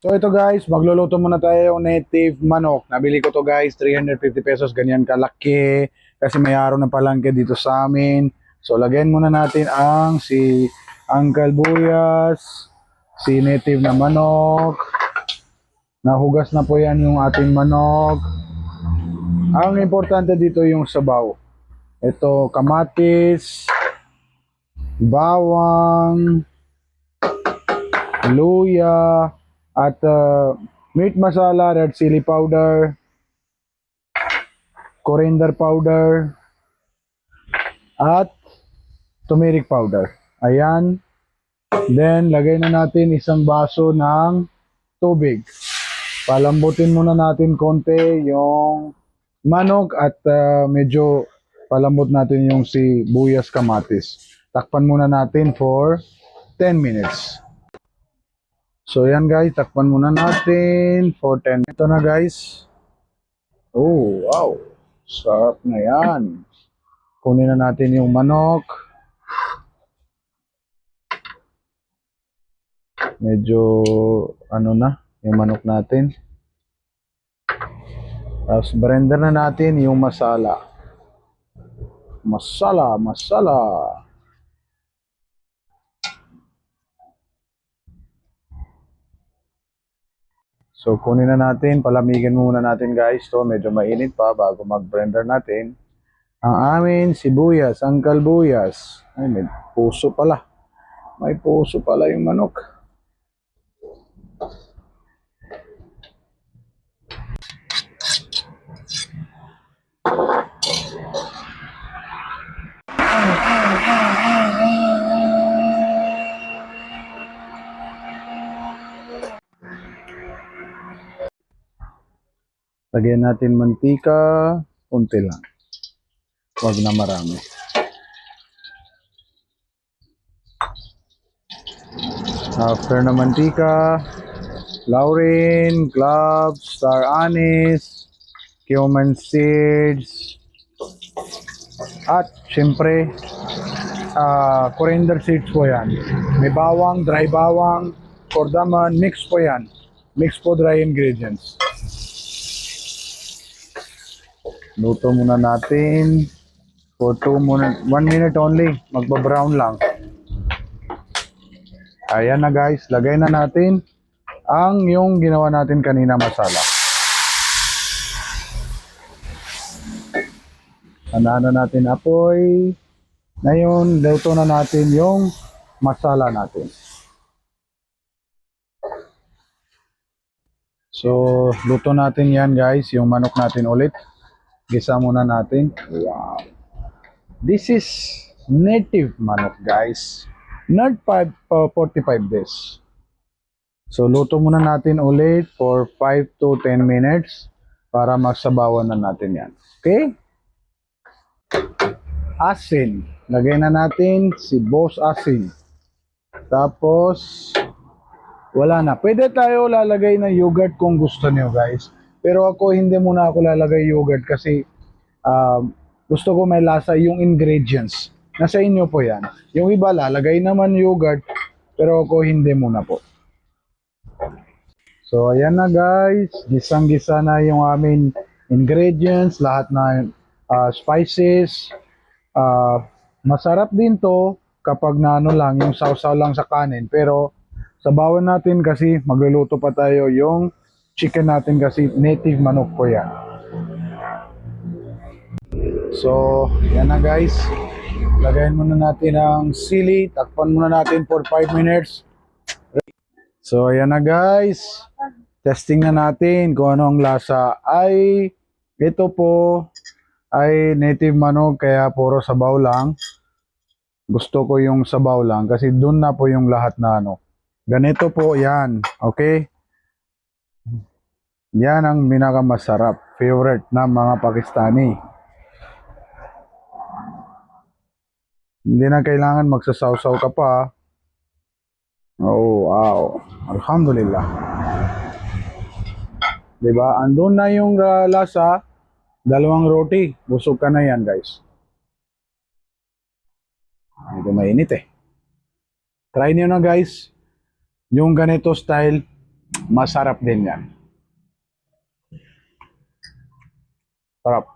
So ito guys, magluluto muna tayo ng native manok. Nabili ko to guys, 350 pesos, ganyan kalaki. Kasi may araw na palangke dito sa amin. So lagyan muna natin ang si Uncle Buyas, si native na manok. Nahugas na po yan yung ating manok. Ang importante dito yung sabaw. Ito kamatis, bawang, luya, at meat masala, red chili powder, coriander powder, at turmeric powder. Ayan. Then, lagay na natin isang baso ng tubig. Palambutin muna natin konti yung manok at medyo palambot natin yung sibuyas kamatis. Takpan muna natin for 10 minutes. So yan guys, takpan muna natin for 10 minutes. Ito na guys. Oh, wow. Sarap na yan. Kunin na natin yung manok. Medyo ano na, yung manok natin. Tapos blender na natin yung masala. Masala. So kunin na natin, palamigin muna natin guys. To medyo mainit pa bago mag-blender natin. Ang amin sibuyas, Uncle Buyas. Ay, may puso pala. May puso pala yung manok. Lagyan natin mantika, konti lang. Huwag na marami. After na mantika, laurin, cloves, star anise, cumin seeds, at syempre, coriander seeds po yan. May bawang, dry bawang, cardamom, mix po yan. Mix po dry ingredients. Luto muna natin for 1 minute only. Magba-brown lang. Ayan na guys, lagay na natin ang yung ginawa natin kanina masala. Ano natin apoy. Ngayon, luto na natin yung masala natin. So, luto natin yan guys, yung manok natin ulit. Gisa muna natin. Wow. This is native manok guys. Not 45 days. So, luto muna natin ulit for 5 to 10 minutes para magsabawan na natin yan. Okay? Asin. Lagay na natin si Boss Asin. Tapos, wala na. Pwede tayo lalagay ng yogurt kung gusto niyo guys. Pero ako hindi muna ako lalagay yogurt kasi gusto ko may lasa yung ingredients. Nasa inyo po yan. Yung iba lalagay naman yogurt pero ako hindi muna po. So ayan na guys. Gisang-gisa na yung aming ingredients. Lahat na spices. Masarap din to kapag naano lang yung sausaw lang sa kanin. Pero sabawan natin kasi magluluto pa tayo yung chicken natin kasi native manok po yan. So, yan na guys. Lagayin muna natin ang sili. Takpan muna natin for 5 minutes. So, yan na guys. Testing na natin kung ano ang lasa. Ay, ito po ay native manok kaya puro sabaw lang. Gusto ko yung sabaw lang kasi dun na po yung lahat na ano. Ganito po yan. Okay? Yan ang pinakamasarap, favorite ng mga Pakistani. Hindi na kailangan magsasawsaw ka pa. Oh, wow. Alhamdulillah. Diba? Andun na yung lasa, 2 roti. Busog ka na yan, guys. Medyo mainit eh. Try niyo na, guys. Yung ganito style, Masarap din yan. Sarap.